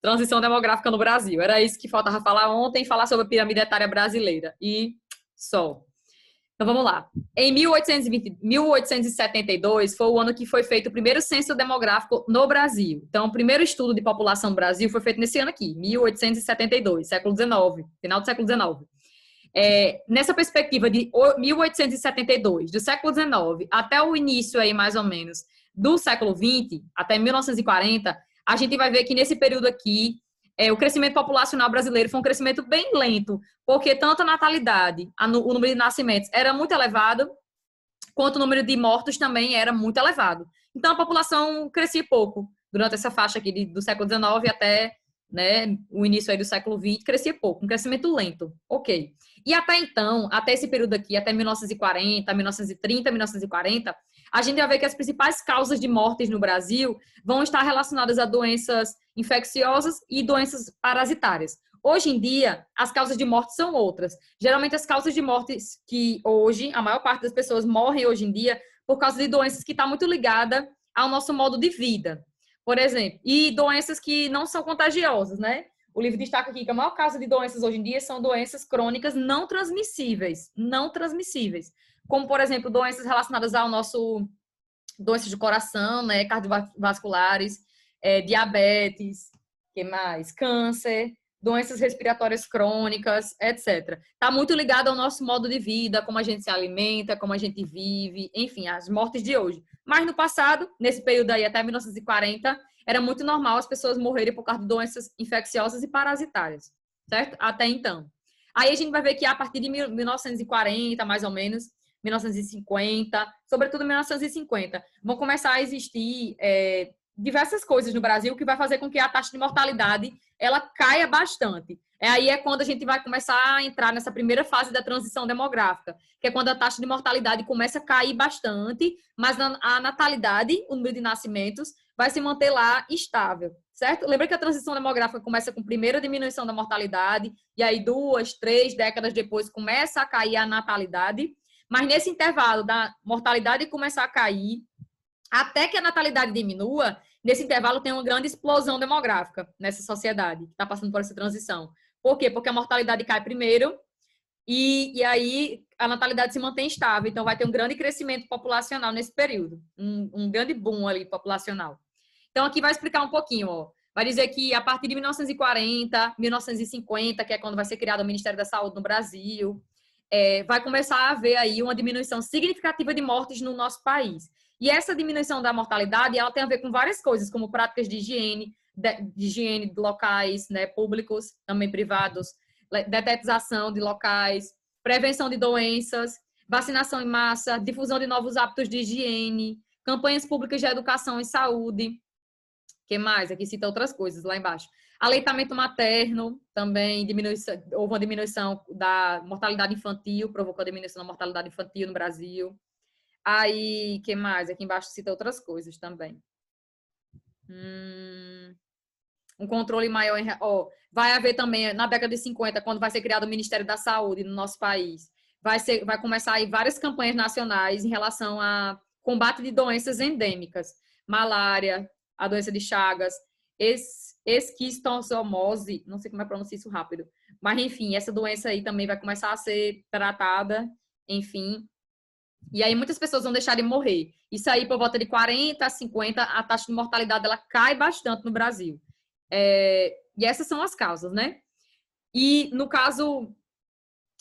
Transição demográfica no Brasil. Era isso que faltava falar ontem, falar sobre a pirâmide etária brasileira. E só. Então vamos lá. Em 1872 foi o ano que foi feito o primeiro censo demográfico no Brasil. Então, o primeiro estudo de população no Brasil foi feito nesse ano aqui, 1872, século XIX, final do século XIX. Nessa perspectiva de 1872, do século XIX até o início aí, mais ou menos, do século XX, até 1940, a gente vai ver que nesse período aqui, o crescimento populacional brasileiro foi um crescimento bem lento, porque tanto a natalidade, o número de nascimentos era muito elevado, quanto o número de mortos também era muito elevado. Então, a população crescia pouco durante essa faixa aqui do século XIX até, né, o início aí do século XX, crescia pouco, um crescimento lento. Ok. E até então, até esse período aqui, até 1940, 1930, 1940, a gente vai ver que as principais causas de mortes no Brasil vão estar relacionadas a doenças infecciosas e doenças parasitárias. Hoje em dia, as causas de morte são outras. Geralmente, as causas de mortes que hoje, a maior parte das pessoas morrem hoje em dia por causa de doenças que estão muito ligadas ao nosso modo de vida, por exemplo. E doenças que não são contagiosas, né? O livro destaca aqui que a maior causa de doenças hoje em dia são doenças crônicas não transmissíveis. Não transmissíveis. Como, por exemplo, doenças relacionadas ao nosso... doenças de coração, né? Cardiovasculares, diabetes, que mais? Câncer, doenças respiratórias crônicas, etc. Está muito ligado ao nosso modo de vida, como a gente se alimenta, como a gente vive, enfim, as mortes de hoje. Mas no passado, nesse período aí até 1940, era muito normal as pessoas morrerem por causa de doenças infecciosas e parasitárias, certo? Até então. Aí a gente vai ver que a partir de 1940, mais ou menos, 1950, sobretudo 1950, vão começar a existir diversas coisas no Brasil que vai fazer com que a taxa de mortalidade ela caia bastante. Aí é quando a gente vai começar a entrar nessa primeira fase da transição demográfica, que é quando a taxa de mortalidade começa a cair bastante, mas a natalidade, o número de nascimentos, vai se manter lá estável, certo? Lembra que a transição demográfica começa com a primeira diminuição da mortalidade, e aí 2, 3 décadas depois começa a cair a natalidade, mas nesse intervalo da mortalidade começar a cair, até que a natalidade diminua, nesse intervalo tem uma grande explosão demográfica nessa sociedade que está passando por essa transição. Por quê? Porque a mortalidade cai primeiro e aí a natalidade se mantém estável. Então, vai ter um grande crescimento populacional nesse período. Um grande boom ali populacional. Então, aqui vai explicar um pouquinho, ó. Vai dizer que a partir de 1940, 1950, que é quando vai ser criado o Ministério da Saúde no Brasil, vai começar a haver aí uma diminuição significativa de mortes no nosso país. E essa diminuição da mortalidade, ela tem a ver com várias coisas, como práticas de higiene de locais, né, públicos, também privados, detetização de locais, prevenção de doenças, vacinação em massa, difusão de novos hábitos de higiene, campanhas públicas de educação e saúde. O que mais? Aqui cita outras coisas lá embaixo. Aleitamento materno, também houve uma diminuição da mortalidade infantil, provocou a diminuição da mortalidade infantil no Brasil. Aí, que mais? Aqui embaixo cita outras coisas também. Um controle maior. Vai haver também, na década de 50, quando vai ser criado o Ministério da Saúde no nosso país, vai começar aí várias campanhas nacionais em relação a combate de doenças endêmicas. Malária, a doença de Chagas, esquistossomose, não sei como é pronunciar isso rápido, mas enfim, essa doença aí também vai começar a ser tratada, enfim. E aí muitas pessoas vão deixar de morrer. Isso aí, por volta de 40 a 50, a taxa de mortalidade ela cai bastante no Brasil. E essas são as causas, né? E no caso,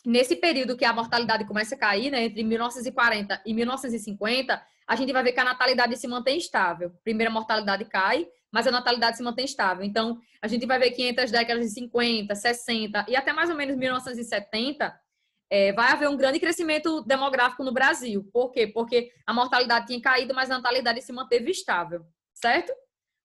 nesse período que a mortalidade começa a cair, né, entre 1940 e 1950, a gente vai ver que a natalidade se mantém estável. Primeiro a mortalidade cai, mas a natalidade se mantém estável. Então, a gente vai ver que entre as décadas de 50, 60 e até mais ou menos 1970, vai haver um grande crescimento demográfico no Brasil. Por quê? Porque a mortalidade tinha caído, mas a natalidade se manteve estável, certo?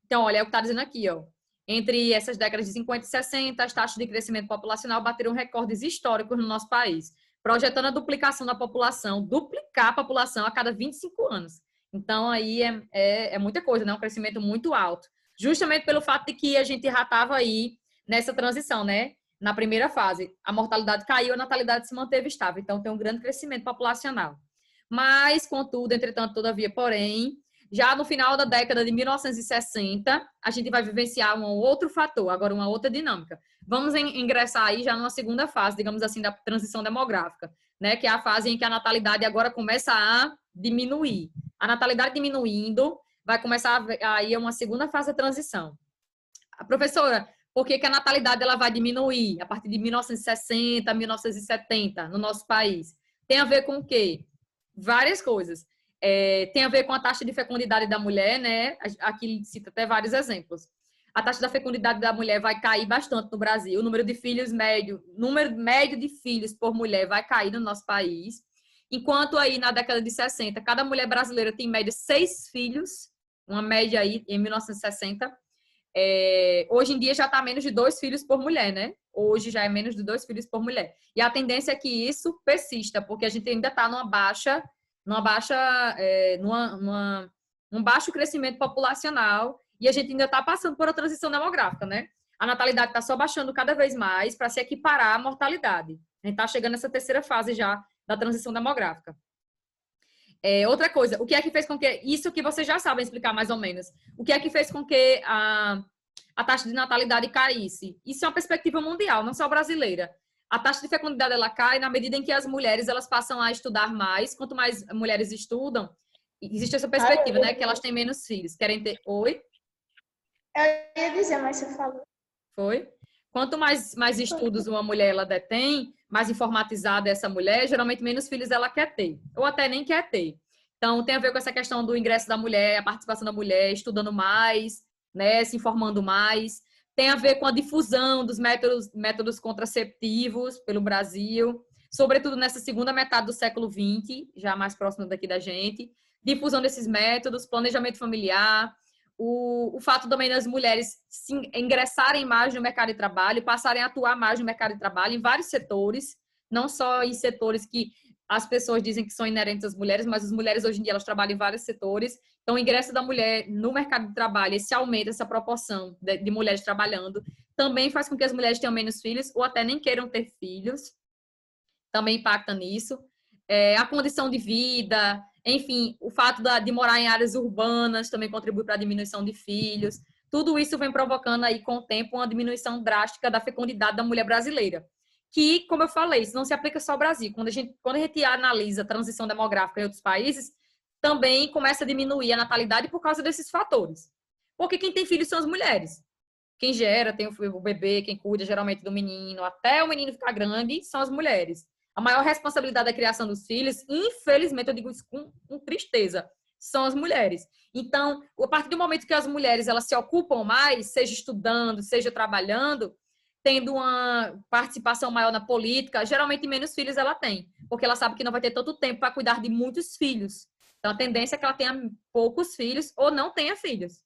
Então, olha, é o que está dizendo aqui, ó. Entre essas décadas de 50 e 60, as taxas de crescimento populacional bateram recordes históricos no nosso país, projetando a duplicação da população, duplicar a população a cada 25 anos. Então, aí é muita coisa, né? Um crescimento muito alto. Justamente pelo fato de que a gente já estava aí nessa transição, né? Na primeira fase, a mortalidade caiu, a natalidade se manteve estável. Então, tem um grande crescimento populacional. Mas, contudo, entretanto, todavia, porém, Já no final da década de 1960, a gente vai vivenciar um outro fator, agora uma outra dinâmica. Vamos ingressar aí já numa segunda fase, digamos assim, da transição demográfica, né? Que é a fase em que a natalidade agora começa a diminuir. A natalidade diminuindo, vai começar aí uma segunda fase da transição. A professora, por que a natalidade ela vai diminuir a partir de 1960, 1970 no nosso país? Tem a ver com o quê? Várias coisas. Tem a ver com a taxa de fecundidade da mulher, né? Aqui cita até vários exemplos. A taxa da fecundidade da mulher vai cair bastante no Brasil. O número médio de filhos por mulher vai cair no nosso país. Enquanto aí na década de 60, cada mulher brasileira tem em média 6 filhos, uma média aí em 1960. Hoje em dia já está menos de 2 filhos por mulher, né? Hoje já é menos de 2 filhos por mulher. E a tendência é que isso persista, porque a gente ainda está num baixo crescimento populacional e a gente ainda está passando por uma transição demográfica, né? A natalidade está só baixando cada vez mais para se equiparar à mortalidade. A gente está chegando nessa terceira fase já da transição demográfica. Outra coisa, o que é que fez com que... Isso que vocês já sabem explicar mais ou menos. O que é que fez com que a taxa de natalidade caísse? Isso é uma perspectiva mundial, não só brasileira. A taxa de fecundidade ela cai na medida em que as mulheres elas passam a estudar mais. Quanto mais mulheres estudam, existe essa perspectiva, né? Que elas têm menos filhos. Querem ter... Oi? Eu ia dizer, mas você falou. Foi? Quanto mais estudos uma mulher ela detém, mais informatizada é essa mulher, geralmente menos filhos ela quer ter, ou até nem quer ter. Então, tem a ver com essa questão do ingresso da mulher, a participação da mulher, estudando mais, né, se informando mais. Tem a ver com a difusão dos métodos contraceptivos pelo Brasil, sobretudo nessa segunda metade do século XX, já mais próximo daqui da gente. Difusão desses métodos, planejamento familiar, o fato também das mulheres ingressarem mais no mercado de trabalho, passarem a atuar mais no mercado de trabalho em vários setores, não só em setores que as pessoas dizem que são inerentes às mulheres, mas as mulheres hoje em dia elas trabalham em vários setores. Então, o ingresso da mulher no mercado de trabalho, esse aumento, essa proporção de mulheres trabalhando, também faz com que as mulheres tenham menos filhos ou até nem queiram ter filhos. Também impacta nisso. A condição de vida, enfim, o fato de morar em áreas urbanas também contribui para a diminuição de filhos. Tudo isso vem provocando aí, com o tempo, uma diminuição drástica da fecundidade da mulher brasileira. Que, como eu falei, isso não se aplica só ao Brasil. Quando a gente analisa a transição demográfica em outros países, também começa a diminuir a natalidade por causa desses fatores. Porque quem tem filhos são as mulheres. Quem gera, tem o bebê, quem cuida geralmente do menino, até o menino ficar grande, são as mulheres. A maior responsabilidade da criação dos filhos, infelizmente, eu digo isso com tristeza, são as mulheres. Então, a partir do momento que as mulheres elas se ocupam mais, seja estudando, seja trabalhando, tendo uma participação maior na política, geralmente menos filhos ela tem, porque ela sabe que não vai ter tanto tempo para cuidar de muitos filhos. Então, a tendência é que ela tenha poucos filhos ou não tenha filhos.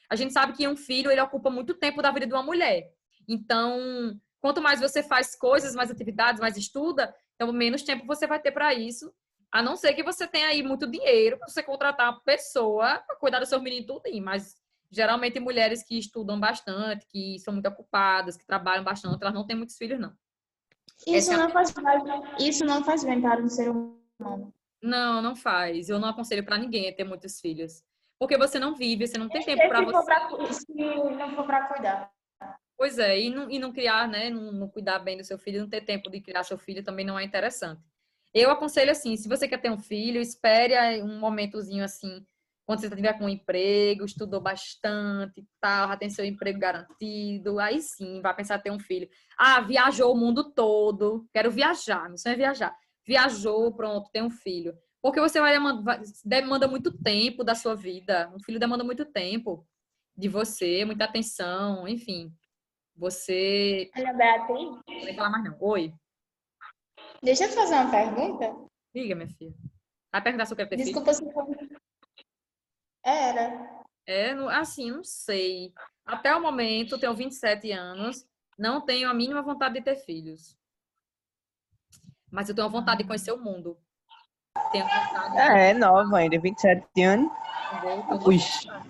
A gente sabe que um filho ele ocupa muito tempo da vida de uma mulher. Então, quanto mais você faz coisas, mais atividades, mais estuda, então menos tempo você vai ter para isso, a não ser que você tenha aí muito dinheiro para você contratar uma pessoa para cuidar do seu menino tudinho, mas geralmente mulheres que estudam bastante, que são muito ocupadas, que trabalham bastante, elas não têm muitos filhos, não. Isso não faz bem para um ser humano. Não, não faz. Eu não aconselho para ninguém a ter muitos filhos. Porque você não vive, você não tem tempo para você. Se não for para cuidar. Pois é, e não criar, né? Não cuidar bem do seu filho, não ter tempo de criar seu filho também não é interessante. Eu aconselho assim, se você quer ter um filho, espere um momentozinho assim, quando você tiver com um emprego, estudou bastante e tal, já tem seu emprego garantido, aí sim, vai pensar em ter um filho. Ah, viajou o mundo todo, quero viajar, meu sonho é viajar. Viajou, pronto, tem um filho. Porque você demanda muito tempo da sua vida. Um filho demanda muito tempo de você, muita atenção, enfim. Você... Olha, Beatriz. Não vou nem falar mais não. Oi. Deixa eu fazer uma pergunta. Diga, minha filha. Vai perguntar se eu quero ter filho? Desculpa se for... Era. Assim, não sei. Até o momento, eu tenho 27 anos, não tenho a mínima vontade de ter filhos. Mas eu tenho vontade de conhecer o mundo. Tenho vontade. É nova ainda, 27 anos. Puxa.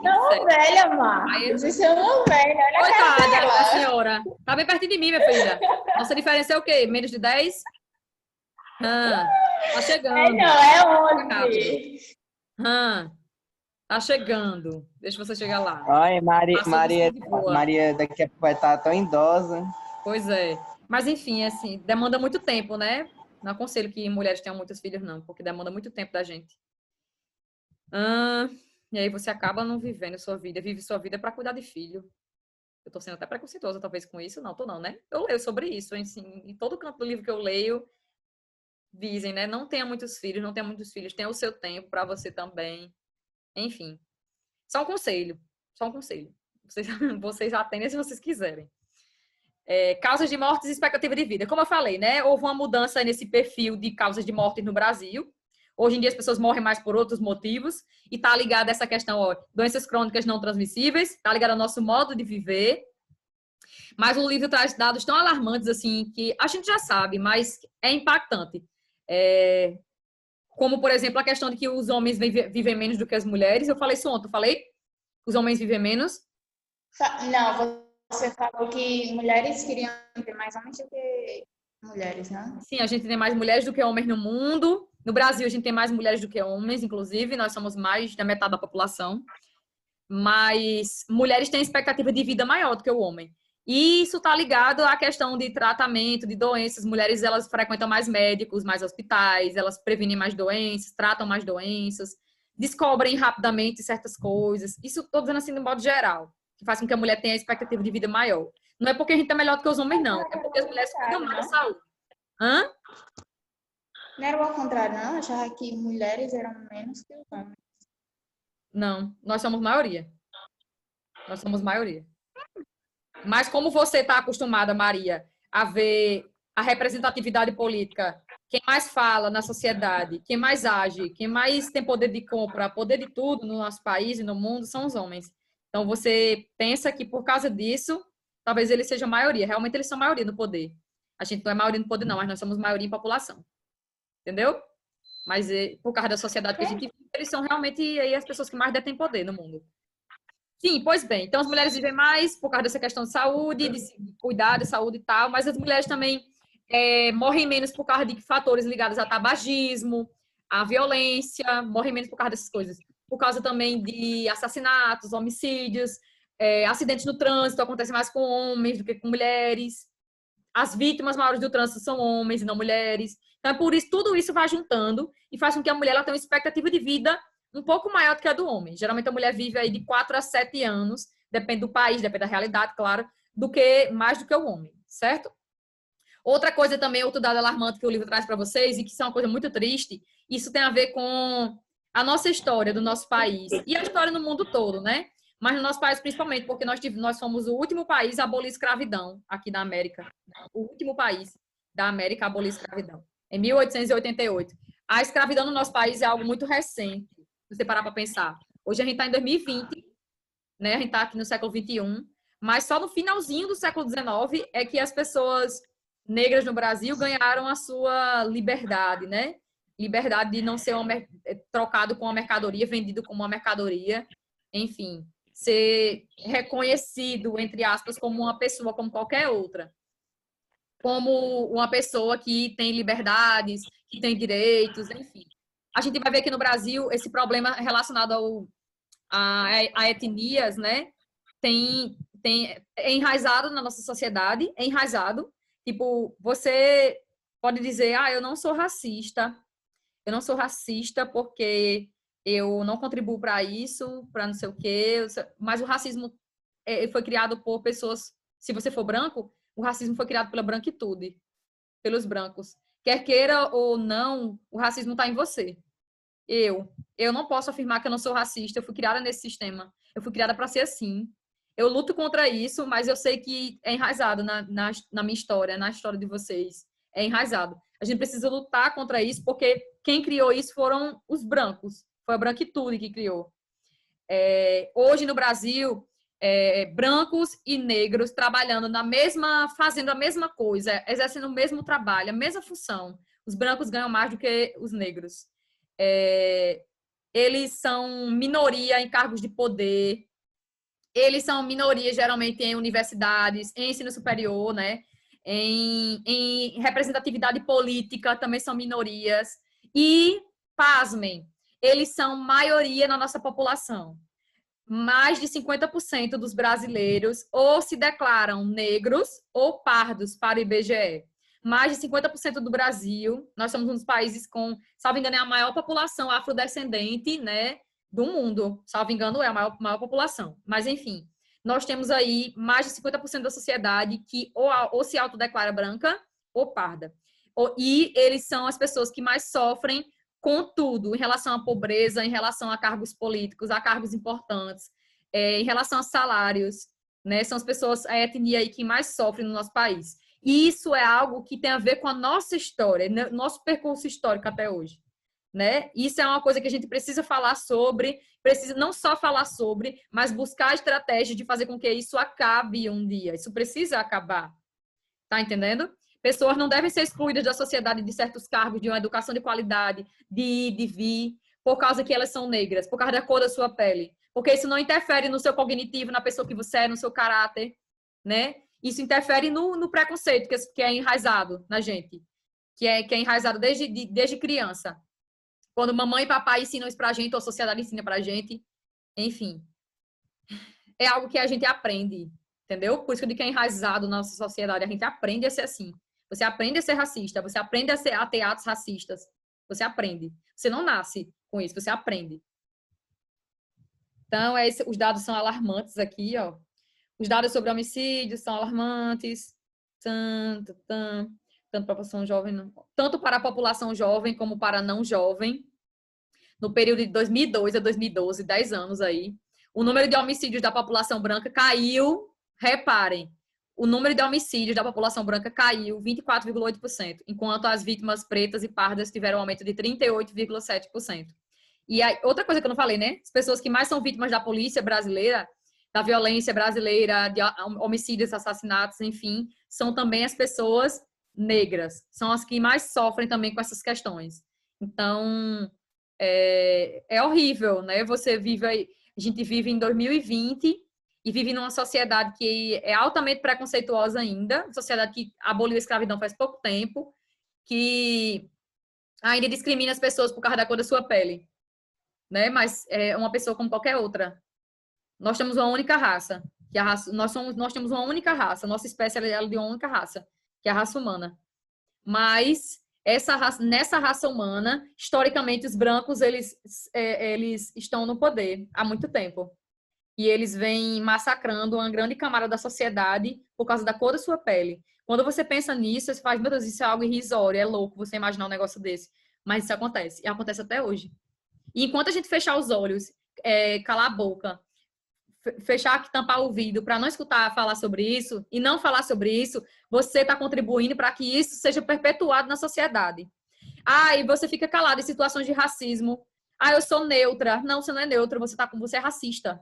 Não, velha, Mar. Você é uma velha. Olha coitada da senhora. Tá bem pertinho de mim, minha filha. Nossa diferença é o quê? Menos de 10? Tá chegando. Não, é 11. Tá chegando. Deixa você chegar lá. Ai, Passou do sangue boa. Maria daqui a pouco vai estar tão idosa. Pois é. Mas, enfim, assim, demanda muito tempo, né? Não aconselho que mulheres tenham muitos filhos, não, porque demanda muito tempo da gente. E aí você acaba não vivendo sua vida. Vive sua vida para cuidar de filho. Eu tô sendo até preconceituosa, talvez, com isso. Não, tô não, né? Eu leio sobre isso. Assim, em todo canto do livro que eu leio, dizem, né? Não tenha muitos filhos, não tenha muitos filhos. Tenha o seu tempo para você também. Enfim. Só um conselho. Só um conselho. Vocês atendem se vocês quiserem. Causas de mortes e expectativa de vida. Como eu falei, né? Houve uma mudança nesse perfil de causas de morte no Brasil. Hoje em dia as pessoas morrem mais por outros motivos e tá ligada a essa questão, ó, doenças crônicas não transmissíveis, tá ligada ao nosso modo de viver. Mas o livro traz dados tão alarmantes assim que a gente já sabe, mas é impactante. Como, por exemplo, a questão de que os homens vivem menos do que as mulheres. Eu falei isso ontem, eu falei? Os homens vivem menos? Não, você falou que mulheres queriam ter mais homens do que mulheres, né? Sim, a gente tem mais mulheres do que homens no mundo. No Brasil, a gente tem mais mulheres do que homens, inclusive. Nós somos mais da metade da população. Mas mulheres têm expectativa de vida maior do que o homem. E isso está ligado à questão de tratamento de doenças. Mulheres, elas frequentam mais médicos, mais hospitais, elas previnem mais doenças, tratam mais doenças, descobrem rapidamente certas coisas. Isso estou dizendo assim, de modo geral, que faz com que a mulher tenha expectativa de vida maior. Não é porque a gente é melhor do que os homens, não. É porque as mulheres cuidam mais da saúde. Hã? Não era o ao contrário, não? Eu achava que mulheres eram menos que os homens. Não, nós somos maioria. Nós somos maioria. Mas como você está acostumada, Maria, a ver a representatividade política, quem mais fala na sociedade, quem mais age, quem mais tem poder de compra, poder de tudo no nosso país e no mundo são os homens. Então você pensa que por causa disso, talvez eles sejam maioria. Realmente eles são maioria no poder. A gente não é maioria no poder, não, mas nós somos maioria em população. Entendeu? Mas por causa da sociedade que a gente vive, eles são realmente aí as pessoas que mais detêm poder no mundo. Sim, pois bem. Então, as mulheres vivem mais por causa dessa questão de saúde, de cuidar de saúde e tal, mas as mulheres também morrem menos por causa de fatores ligados a tabagismo, à violência, morrem menos por causa dessas coisas. Por causa também de assassinatos, homicídios, acidentes no trânsito acontecem mais com homens do que com mulheres. As vítimas maiores do trânsito são homens e não mulheres. Então, é por isso, tudo isso vai juntando e faz com que a mulher ela tenha uma expectativa de vida um pouco maior do que a do homem. Geralmente, a mulher vive aí de 4 a 7 anos, depende do país, depende da realidade, claro, mais do que o homem, certo? Outra coisa também, outro dado alarmante que o livro traz para vocês, e que isso é uma coisa muito triste, isso tem a ver com a nossa história do nosso país e a história no mundo todo, né? Mas no nosso país principalmente, porque nós fomos o último país a abolir escravidão aqui da América. O último país da América a abolir escravidão, em 1888. A escravidão no nosso país é algo muito recente, se você parar para pensar. Hoje a gente está em 2020, né? A gente está aqui no século XXI, mas só no finalzinho do século XIX é que as pessoas negras no Brasil ganharam a sua liberdade, né? Liberdade de não ser trocado com uma mercadoria, vendido como uma mercadoria, enfim, ser reconhecido, entre aspas, como uma pessoa como qualquer outra. Como uma pessoa que tem liberdades, que tem direitos, enfim. A gente vai ver aqui no Brasil esse problema relacionado a etnias, né? É enraizado na nossa sociedade, é enraizado. Tipo, você pode dizer, eu não sou racista porque eu não contribuo para isso, para não sei o quê, mas o racismo foi criado por pessoas, se você for branco, o racismo foi criado pela branquitude, pelos brancos. Quer queira ou não, o racismo está em você. Eu não posso afirmar que eu não sou racista, eu fui criada nesse sistema, eu fui criada para ser assim. Eu luto contra isso, mas eu sei que é enraizado na minha história, na história de vocês. É enraizado. A gente precisa lutar contra isso, porque quem criou isso foram os brancos. Foi a branquitude que criou. Hoje no Brasil, brancos e negros trabalhando fazendo a mesma coisa, exercendo o mesmo trabalho, a mesma função. Os brancos ganham mais do que os negros. Eles são minoria em cargos de poder, eles são minoria geralmente em universidades, em ensino superior, né? Em representatividade política também são minorias. E, pasmem, eles são maioria na nossa população. Mais de 50% dos brasileiros ou se declaram negros ou pardos para o IBGE. Mais de 50% do Brasil, nós somos um dos países com, salvo engano, é a maior população afrodescendente, né, do mundo. Salvo engano, é a maior população. Mas, enfim, nós temos aí mais de 50% da sociedade que ou se autodeclara branca ou parda. E eles são as pessoas que mais sofrem com tudo, em relação à pobreza, em relação a cargos políticos, a cargos importantes, em relação a salários, né? São as pessoas, a etnia aí que mais sofre no nosso país. E isso é algo que tem a ver com a nossa história, nosso percurso histórico até hoje, né? Isso é uma coisa que a gente precisa falar sobre, precisa não só falar sobre, mas buscar a estratégia de fazer com que isso acabe um dia. Isso precisa acabar. Tá entendendo? Pessoas não devem ser excluídas da sociedade de certos cargos, de uma educação de qualidade, de vir, por causa que elas são negras, por causa da cor da sua pele. Porque isso não interfere no seu cognitivo, na pessoa que você é, no seu caráter, né? Isso interfere no preconceito que é enraizado na gente, que é enraizado desde criança. Quando mamãe e papai ensinam isso pra gente, ou a sociedade ensina pra gente, enfim. É algo que a gente aprende, entendeu? Por isso que eu digo que é enraizado na nossa sociedade. A gente aprende a ser assim. Você aprende a ser racista, você aprende a ter atos racistas. Você aprende. Você não nasce com isso, você aprende. Então, os dados são alarmantes aqui, ó. Os dados sobre homicídios são alarmantes. Tanto para a população jovem, tanto para a população jovem como para a não jovem. No período de 2002 a 2012, 10 anos aí, o número de homicídios da população branca caiu, reparem, o número de homicídios da população branca caiu 24,8%, enquanto as vítimas pretas e pardas tiveram um aumento de 38,7%. E aí, outra coisa que eu não falei, né? As pessoas que mais são vítimas da polícia brasileira, da violência brasileira, de homicídios, assassinatos, enfim, são também as pessoas negras. São as que mais sofrem também com essas questões. Então, é horrível, né? Você vive aí, a gente vive em 2020 e vive numa sociedade que é altamente preconceituosa ainda, sociedade que aboliu a escravidão faz pouco tempo, que ainda discrimina as pessoas por causa da cor da sua pele, né? Mas é uma pessoa como qualquer outra. Nós temos uma única raça, que a raça, nós temos uma única raça, nossa espécie é de uma única raça, que é a raça humana. Mas nessa raça humana, historicamente, os brancos eles estão no poder há muito tempo. E eles vêm massacrando uma grande camada da sociedade por causa da cor da sua pele. Quando você pensa nisso, você faz, meu Deus, isso é algo irrisório, é louco você imaginar um negócio desse. Mas isso acontece, e acontece até hoje. E enquanto a gente fechar os olhos, calar a boca, fechar, tampar o ouvido para não escutar falar sobre isso e não falar sobre isso, você está contribuindo para que isso seja perpetuado na sociedade. Ah, e você fica calado em situações de racismo. Ah, eu sou neutra. Não, você não é neutra, você é racista.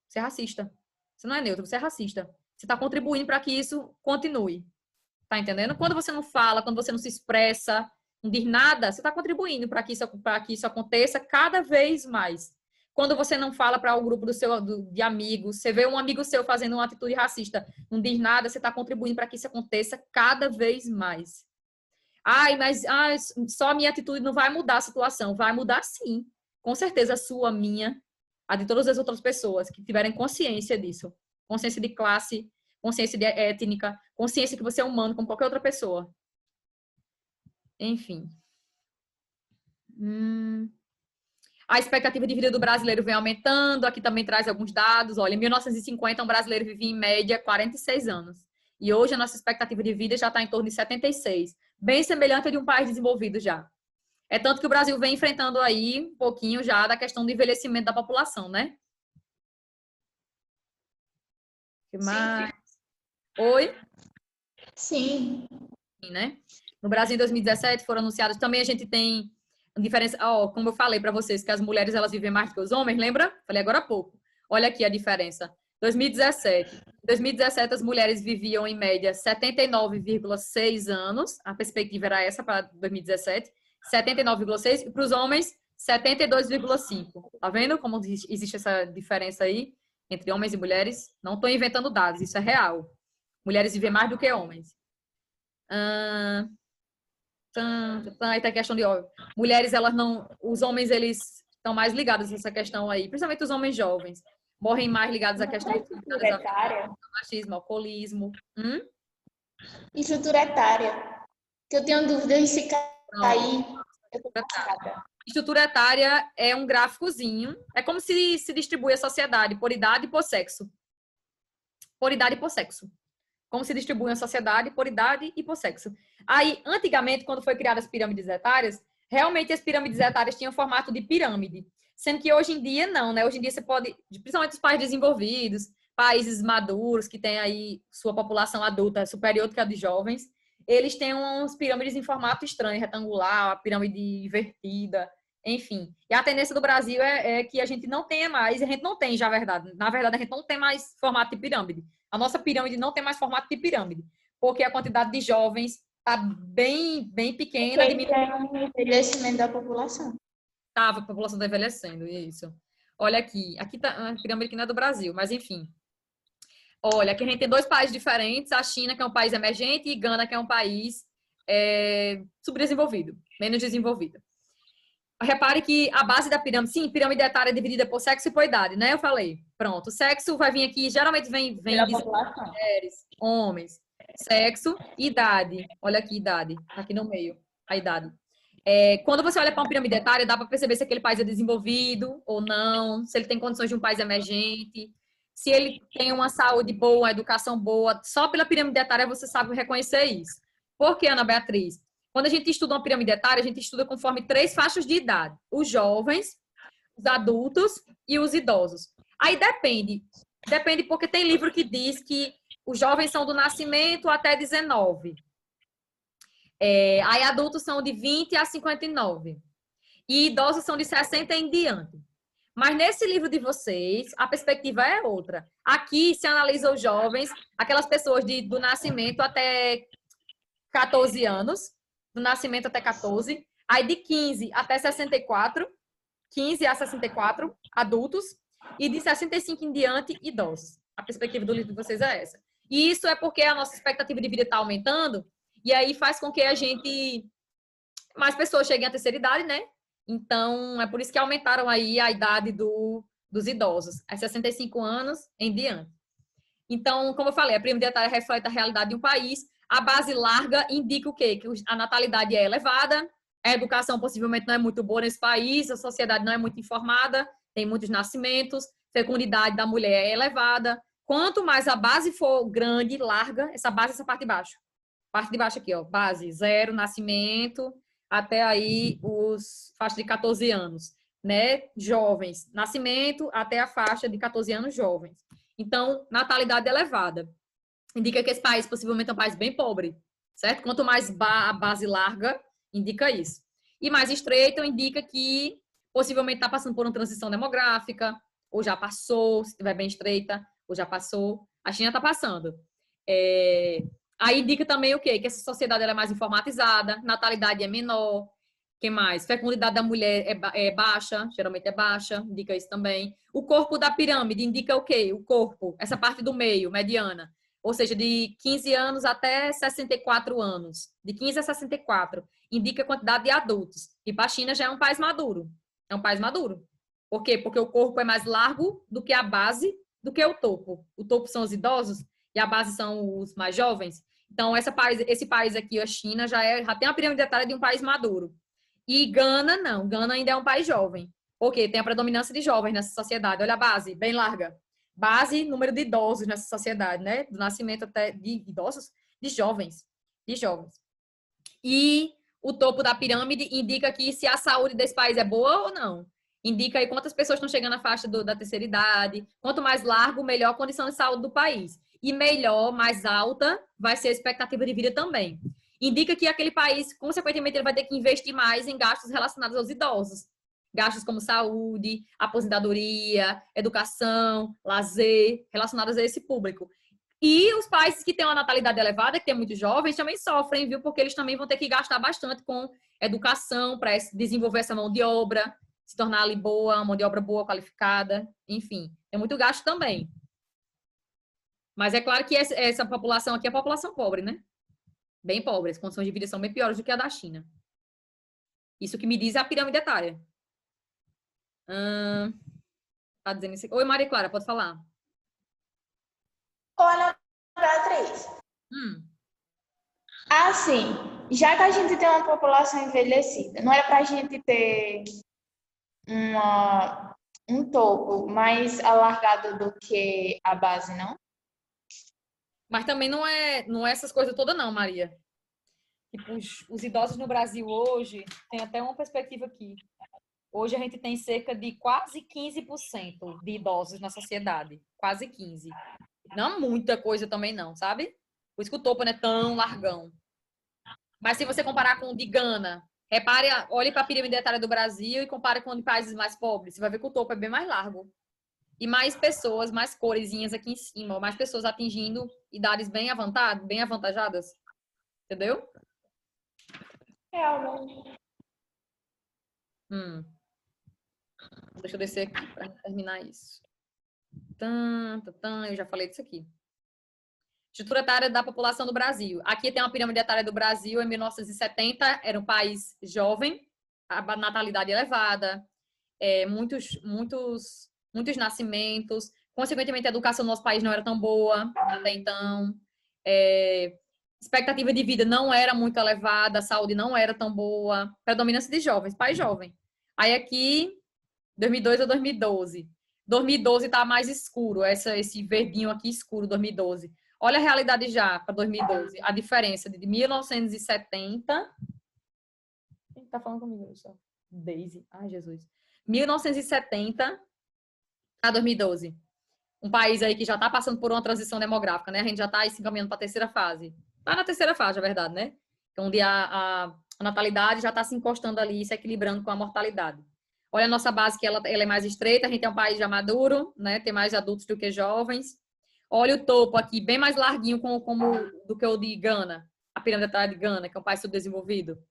Você é racista. Você não é neutra, você é racista. Você está contribuindo para que isso continue. Tá entendendo? Quando você não fala, quando você não se expressa, não diz nada, você está contribuindo para que isso aconteça cada vez mais. Quando você não fala para o grupo de amigos, você vê um amigo seu fazendo uma atitude racista, não diz nada, você está contribuindo para que isso aconteça cada vez mais. Mas só a minha atitude não vai mudar a situação. Vai mudar sim. Com certeza a sua, a minha, a de todas as outras pessoas que tiverem consciência disso. Consciência de classe, consciência de étnica, consciência que você é humano como qualquer outra pessoa. Enfim. A expectativa de vida do brasileiro vem aumentando. Aqui também traz alguns dados. Olha, em 1950, um brasileiro vivia em média 46 anos. E hoje a nossa expectativa de vida já está em torno de 76. Bem semelhante a de um país desenvolvido já. É tanto que o Brasil vem enfrentando aí um pouquinho já da questão do envelhecimento da população, né? O que mais? Oi? Sim. Né? No Brasil, em 2017, foram anunciados... Também a gente tem diferença... como eu falei para vocês, que as mulheres elas vivem mais do que os homens, lembra? Falei agora há pouco. Olha aqui a diferença. 2017. Em 2017, as mulheres viviam, em média, 79,6 anos. A perspectiva era essa para 2017. 79,6. E para os homens, 72,5. Tá vendo como existe essa diferença aí entre homens e mulheres? Não estou inventando dados, isso é real. Mulheres vivem mais do que homens. Aí tem a questão de, ó, mulheres, elas não... Os homens, eles estão mais ligados a essa questão aí, principalmente os homens jovens. Morrem mais ligados à questão de Estrutura etária. machismo, alcoolismo. Estrutura etária. Que eu tenho dúvidas se cair, eu tô Pronto. passada. Estrutura etária é um gráficozinho. É como se distribui a sociedade por idade e por sexo. Por idade e por sexo. Como se distribui a sociedade por idade e por sexo. Aí, antigamente, quando foi criadas as pirâmides etárias, realmente as pirâmides etárias tinham formato de pirâmide. Sendo que hoje em dia não, né? Hoje em dia você pode, principalmente os países desenvolvidos, países maduros, que têm aí sua população adulta superior do que a de jovens, eles têm umas pirâmides em formato estranho, retangular, pirâmide invertida, enfim. E a tendência do Brasil é que a gente não tenha mais, e a gente não tem já, na verdade, a gente não tem mais formato de pirâmide. A nossa pirâmide não tem mais formato de pirâmide, porque a quantidade de jovens está bem pequena. Porque tem um envelhecimento da população. A população está envelhecendo, isso. Olha aqui tá, a pirâmide que não é do Brasil, mas enfim. Olha, aqui a gente tem dois países diferentes, a China, que é um país emergente, e Gana, que é um país subdesenvolvido, menos desenvolvido. Repare que a base da pirâmide, sim, pirâmide etária é dividida por sexo e por idade, né? Eu falei. Pronto, o sexo vai vir aqui, geralmente vem Pela de população. mulheres, homens, sexo e idade. Olha aqui, idade, tá aqui no meio, a idade. Quando você olha para uma pirâmide etária, dá para perceber se aquele país é desenvolvido ou não, se ele tem condições de um país emergente, se ele tem uma saúde boa, uma educação boa. Só pela pirâmide etária você sabe reconhecer isso. Por que, Ana Beatriz? Quando a gente estuda uma pirâmide etária, a gente estuda conforme 3 faixas de idade: os jovens, os adultos e os idosos. Aí depende porque tem livro que diz que os jovens são do nascimento até 19. Aí adultos são de 20 a 59. E idosos são de 60 em diante. Mas nesse livro de vocês, a perspectiva é outra. Aqui se analisa os jovens, aquelas pessoas do nascimento até 14 anos, do nascimento até 14, aí de 15 até 64, 15 a 64, adultos, e de 65 em diante, idosos. A perspectiva do livro de vocês é essa. E isso é porque a nossa expectativa de vida está aumentando, e aí faz com que mais pessoas cheguem à terceira idade, né? Então, é por isso que aumentaram aí a idade dos idosos, a 65 anos em diante. Então, como eu falei, a pirâmide etária reflete a realidade de um país. A base larga indica o quê? Que a natalidade é elevada, a educação possivelmente não é muito boa nesse país, a sociedade não é muito informada, tem muitos nascimentos, fecundidade da mulher é elevada. Quanto mais a base for grande, larga, essa parte de baixo. Parte de baixo aqui, ó, base, 0, nascimento, até aí os faixa de 14 anos, né? Jovens, nascimento até a faixa de 14 anos, jovens. Então, natalidade elevada. Indica que esse país possivelmente é um país bem pobre, certo? Quanto mais a base larga, indica isso. E mais estreita, indica que possivelmente está passando por uma transição demográfica, ou já passou, se estiver bem estreita, ou já passou. A China está passando. Aí indica também o quê? Que essa sociedade ela é mais informatizada, natalidade é menor. Que mais? Fecundidade da mulher é baixa, geralmente é baixa, indica isso também. O corpo da pirâmide indica o quê? O corpo, essa parte do meio, mediana. Ou seja, de 15 anos até 64 anos. De 15 a 64. Indica a quantidade de adultos. E para a China já é um país maduro. É um país maduro. Por quê? Porque o corpo é mais largo do que a base, do que o topo. O topo são os idosos e a base são os mais jovens. Então, esse país aqui, a China, já tem a pirâmide etária de um país maduro. E Gana, não. Gana ainda é um país jovem. Porque tem a predominância de jovens nessa sociedade. Olha a base, bem larga. Base, número de idosos nessa sociedade, né? Do nascimento até de idosos, de jovens. De jovens. E o topo da pirâmide indica que se a saúde desse país é boa ou não. Indica aí quantas pessoas estão chegando à faixa da terceira idade. Quanto mais largo, melhor a condição de saúde do país. E melhor, mais alta, vai ser a expectativa de vida também. Indica que aquele país, consequentemente, ele vai ter que investir mais em gastos relacionados aos idosos. Gastos como saúde, aposentadoria, educação, lazer, relacionados a esse público. E os países que têm uma natalidade elevada, que tem muitos jovens, também sofrem, viu? Porque eles também vão ter que gastar bastante com educação para desenvolver essa mão de obra, se tornar ali boa, mão de obra boa, qualificada, enfim. Tem muito gasto também. Mas é claro que essa população aqui é a população pobre, né? Bem pobres, as condições de vida são bem piores do que a da China. Isso que me diz a pirâmide etária. Tá dizendo isso aqui. Oi, Maria Clara, pode falar. Ô, Ana Beatriz, Hum. assim, já que a gente tem uma população envelhecida, não era para a gente ter um topo mais alargado do que a base, não? Mas também não é essas coisas todas, não, Maria. Tipo, os idosos no Brasil hoje, tem até uma perspectiva aqui. Hoje a gente tem cerca de quase 15% de idosos na sociedade. Quase 15%. Não é muita coisa também não, sabe? Por isso que o topo não é tão largão. Mas se você comparar com o de Gana, repare, olhe para a pirâmide etária do Brasil e compare com o de países mais pobres. Você vai ver que o topo é bem mais largo. E mais pessoas, mais coresinhas aqui em cima, mais pessoas atingindo idades bem avantajadas. Entendeu? Realmente. Deixa eu descer aqui para terminar isso. Eu já falei disso aqui. Estrutura etária da população do Brasil. Aqui tem uma pirâmide etária do Brasil. Em 1970, era um país jovem, a natalidade elevada, muitos nascimentos. Consequentemente, a educação no nosso país não era tão boa até então. Expectativa de vida não era muito elevada, a saúde não era tão boa. Predominância de jovens, país jovem. Aí aqui, 2002 ou 2012. 2012 está mais escuro, esse verdinho aqui escuro, 2012. Olha a realidade já para 2012. A diferença de 1970. Quem está falando comigo? Daisy. Ai, Jesus. 1970 a 2012. Um país aí que já está passando por uma transição demográfica, né? A gente já está se encaminhando para a terceira fase. Está na terceira fase, é verdade, né? Onde a natalidade já está se encostando ali, se equilibrando com a mortalidade. Olha a nossa base, que ela é mais estreita. A gente é um país já maduro, né? Tem mais adultos do que jovens. Olha o topo aqui, bem mais larguinho do que o de Gana, a pirâmide de Gana, que é um país subdesenvolvido.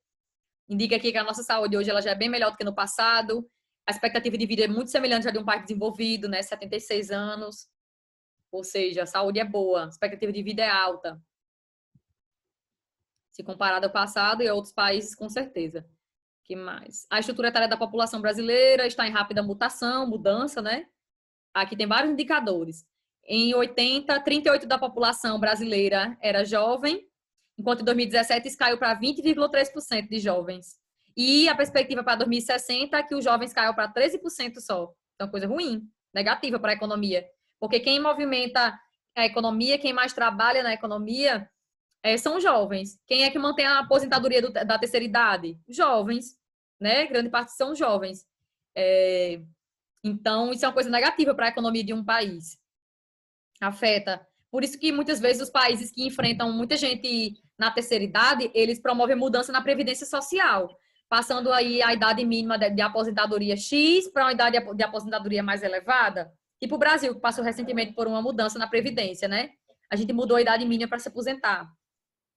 Indica aqui que a nossa saúde hoje ela já é bem melhor do que no passado. A expectativa de vida é muito semelhante à de um país desenvolvido, né? 76 anos. Ou seja, a saúde é boa, a expectativa de vida é alta. Se comparado ao passado e a outros países, com certeza. Que mais? A estrutura etária da população brasileira está em rápida mudança, né? Aqui tem vários indicadores. Em 80, 38% da população brasileira era jovem, enquanto em 2017 isso caiu para 20,3% de jovens. E a perspectiva para 2060 é que os jovens caiam para 13% só. Então, coisa ruim, negativa para a economia. Porque quem movimenta a economia, quem mais trabalha na economia, são os jovens. Quem é que mantém a aposentadoria da terceira idade? Jovens, né? Grande parte são jovens. Então, isso é uma coisa negativa para a economia de um país. Afeta. Por isso que muitas vezes os países que enfrentam muita gente na terceira idade, eles promovem mudança na previdência social, passando aí a idade mínima de aposentadoria X para uma idade de aposentadoria mais elevada. Tipo o Brasil, que passou recentemente por uma mudança na previdência, né? A gente mudou a idade mínima para se aposentar.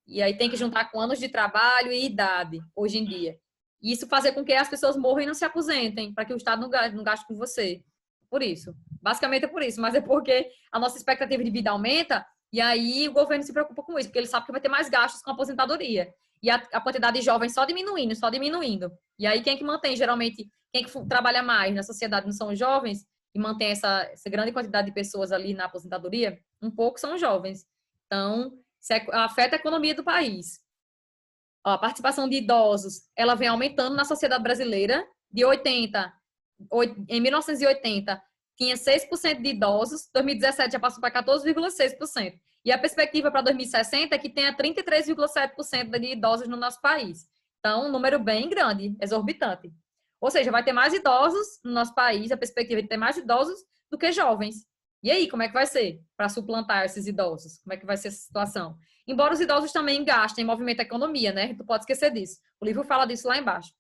E aí tem que juntar com anos de trabalho e idade, hoje em dia. E isso fazer com que as pessoas morram e não se aposentem, para que o Estado não gaste com você. Por isso. Basicamente é por isso, mas é porque a nossa expectativa de vida aumenta e aí o governo se preocupa com isso, porque ele sabe que vai ter mais gastos com a aposentadoria. E a quantidade de jovens só diminuindo, só diminuindo. E aí quem é que mantém, geralmente, quem é que trabalha mais na sociedade não são os jovens e mantém essa grande quantidade de pessoas ali na aposentadoria? Um pouco são os jovens. Então, afeta a economia do país. A participação de idosos, ela vem aumentando na sociedade brasileira. Em 1980, tinha 6% de idosos, 2017 já passou para 14,6%. E a perspectiva para 2060 é que tenha 33,7% de idosos no nosso país. Então, um número bem grande, exorbitante. Ou seja, vai ter mais idosos no nosso país, a perspectiva é de ter mais idosos do que jovens. E aí, como é que vai ser para suplantar esses idosos? Como é que vai ser essa situação? Embora os idosos também gastem, movimentam a economia, né? Tu pode esquecer disso. O livro fala disso lá embaixo.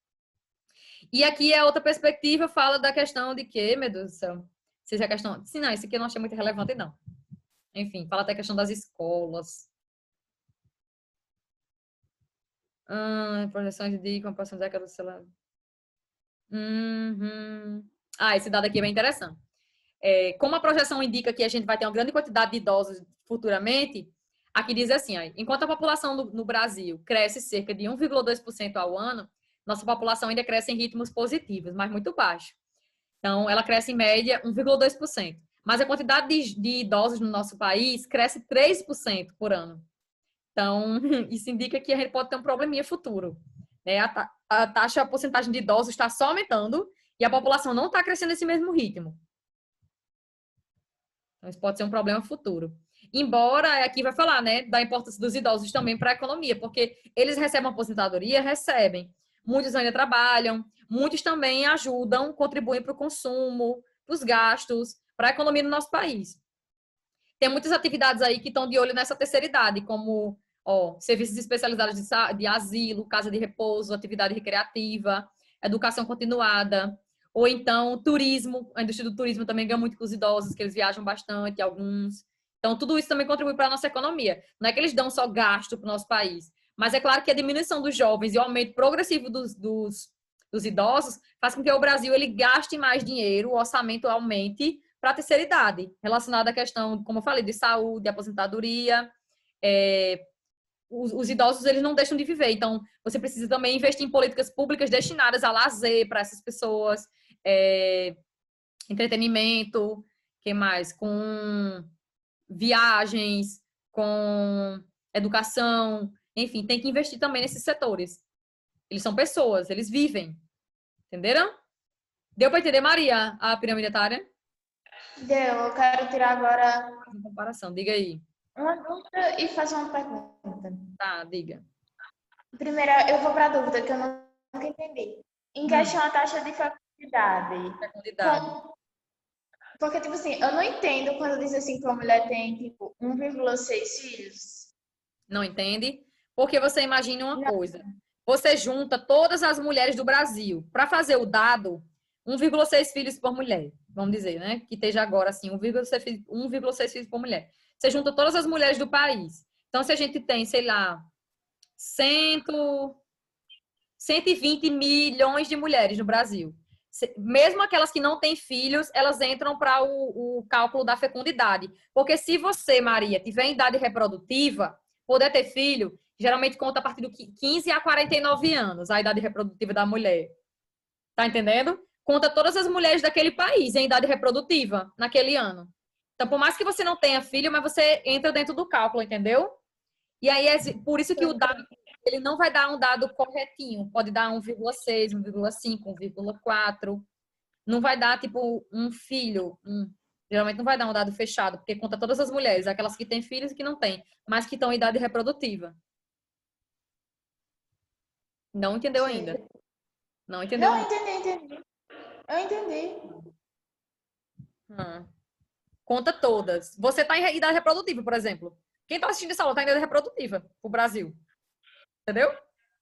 E aqui é outra perspectiva, fala da questão de que, meu Deus do céu, se a questão... Sim, não, isso aqui eu não achei muito relevante, não. Enfim, fala até a questão das escolas. Projeções de composição de década do celular. Esse dado aqui é bem interessante. Como a projeção indica que a gente vai ter uma grande quantidade de idosos futuramente, Aqui diz assim, ó, enquanto a população no Brasil cresce cerca de 1,2% ao ano, nossa população ainda cresce em ritmos positivos, mas muito baixo. Então, ela cresce em média 1,2%. Mas a quantidade de idosos no nosso país cresce 3% por ano. Então, isso indica que a gente pode ter um probleminha futuro. Né? A taxa, a porcentagem de idosos está só aumentando e a população não está crescendo nesse mesmo ritmo. Então, isso pode ser um problema futuro. Embora, aqui vai falar, né, da importância dos idosos também para a economia, porque eles recebem aposentadoria, recebem. Muitos ainda trabalham, muitos também ajudam, contribuem para o consumo, para os gastos, para a economia do nosso país. Tem muitas atividades aí que estão de olho nessa terceira idade, como serviços especializados de asilo, casa de repouso, atividade recreativa, educação continuada, ou então turismo. A indústria do turismo também ganha muito com os idosos, que eles viajam bastante, alguns. Então, tudo isso também contribui para a nossa economia. Não é que eles dão só gasto para o nosso país, mas é claro que a diminuição dos jovens e o aumento progressivo dos idosos faz com que o Brasil ele gaste mais dinheiro, o orçamento aumente para a terceira idade, relacionada à questão, como eu falei, de saúde, aposentadoria. Os idosos eles não deixam de viver, então você precisa também investir em políticas públicas destinadas a lazer para essas pessoas, entretenimento, que mais? Com viagens, com educação, enfim, tem que investir também nesses setores. Eles são pessoas, eles vivem. Entenderam? Deu para entender, Maria, a pirâmide etária? Deu, eu quero tirar agora Em comparação, diga aí. uma dúvida e fazer uma pergunta. Tá, diga. Primeiro, eu vou para a dúvida que eu nunca entendi. Em questão à taxa de fecundidade. Fecundidade. Porque, tipo assim, eu não entendo quando diz assim que uma mulher tem, tipo, 1,6 filhos. Não entende? Porque você imagina uma Não. coisa. Você junta todas as mulheres do Brasil para fazer o dado 1,6 filhos por mulher. Vamos dizer, né? Que esteja agora assim, 1,6 filhos por mulher. Você junta todas as mulheres do país. Então, se a gente tem, sei lá, 120 milhões de mulheres no Brasil. Mesmo aquelas que não têm filhos, elas entram para o cálculo da fecundidade. Porque se você, Maria, tiver em idade reprodutiva, poder ter filho, geralmente conta a partir do 15 a 49 anos, a idade reprodutiva da mulher. Tá entendendo? Conta todas as mulheres daquele país em idade reprodutiva naquele ano. Então, por mais que você não tenha filho, mas você entra dentro do cálculo, entendeu? E aí, por isso que o dado ele não vai dar um dado corretinho. Pode dar 1,6, 1,5, 1,4. Não vai dar, tipo, um filho. Geralmente não vai dar um dado fechado, porque conta todas as mulheres, aquelas que têm filhos e que não têm, mas que estão em idade reprodutiva. Não entendeu ainda? Não entendeu Não, ainda? entendi. Eu entendi. Conta todas. Você está em idade reprodutiva, por exemplo. Quem está assistindo essa aula está em idade reprodutiva, o Brasil. Entendeu?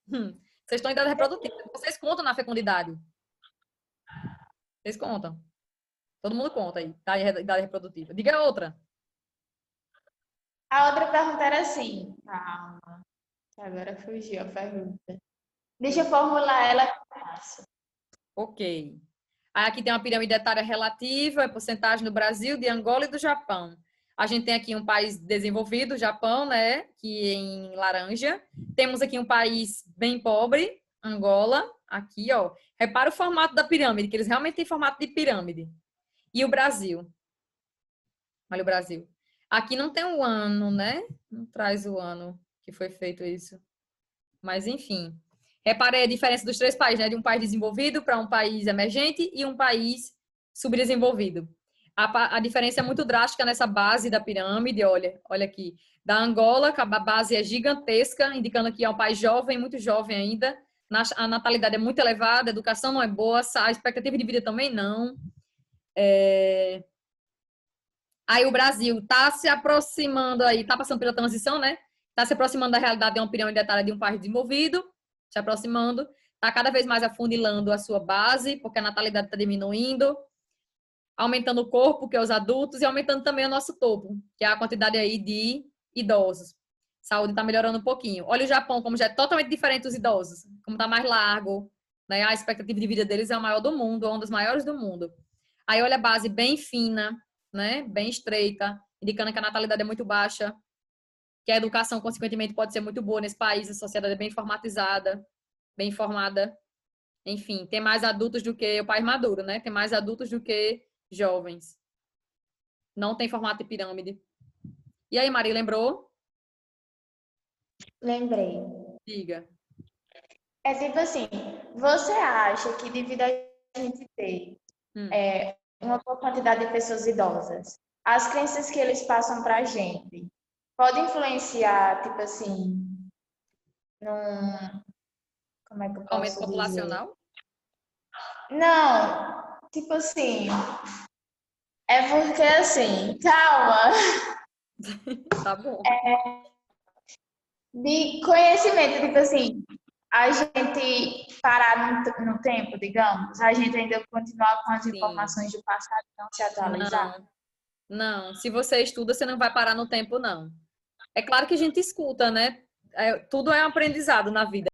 Vocês estão em idade reprodutiva. Vocês contam na fecundidade. Vocês contam. Todo mundo conta aí, tá? Em idade reprodutiva. Diga outra. A outra pergunta era assim. Calma. Agora fugiu a pergunta. Deixa eu formular ela. Ok. Aí aqui tem uma pirâmide etária relativa, a porcentagem do Brasil, de Angola e do Japão. A gente tem aqui um país desenvolvido, o Japão, né? Que é em laranja. Temos aqui um país bem pobre, Angola. Aqui, ó. Repara o formato da pirâmide, que eles realmente têm formato de pirâmide. E o Brasil. Olha o Brasil. Aqui não tem o ano, né? Não traz o ano que foi feito isso. Mas, enfim. Repare a diferença dos três países, né? De um país desenvolvido para um país emergente e um país subdesenvolvido. A diferença é muito drástica nessa base da pirâmide, olha aqui. Da Angola, a base é gigantesca, indicando que é um país jovem, muito jovem ainda. A natalidade é muito elevada, a educação não é boa, a expectativa de vida também não. Aí o Brasil está se aproximando aí, está passando pela transição, né? Está se aproximando da realidade de uma pirâmide etária de um país desenvolvido, se aproximando, está cada vez mais afunilando a sua base, porque a natalidade está diminuindo, aumentando o corpo, que é os adultos, e aumentando também o nosso topo, que é a quantidade aí de idosos. Saúde está melhorando um pouquinho. Olha o Japão, como já é totalmente diferente dos idosos, como está mais largo, né? A expectativa de vida deles é a maior do mundo, uma das maiores do mundo. Aí olha a base bem fina, né? Bem estreita, indicando que a natalidade é muito baixa. que a educação, consequentemente, pode ser muito boa nesse país, a sociedade é bem informatizada, bem informada. Enfim, tem mais adultos do que o país maduro, né? Tem mais adultos do que jovens. Não tem formato de pirâmide. E aí, Maria, lembrou? Lembrei. Diga. É tipo assim, você acha que devido a gente ter Hum. uma boa quantidade de pessoas idosas, as crenças que eles passam pra gente podem influenciar, tipo assim, num, como é que eu Aumento posso dizer? populacional? Não, tipo assim, é porque assim, calma, Tá bom. de conhecimento, tipo assim, a gente parar no tempo, digamos, a gente ainda continuar com as Sim. informações do passado e não se atualizar. Não, não. Se você estuda, você não vai parar no tempo, não. É claro que a gente escuta, né? Tudo é um aprendizado na vida.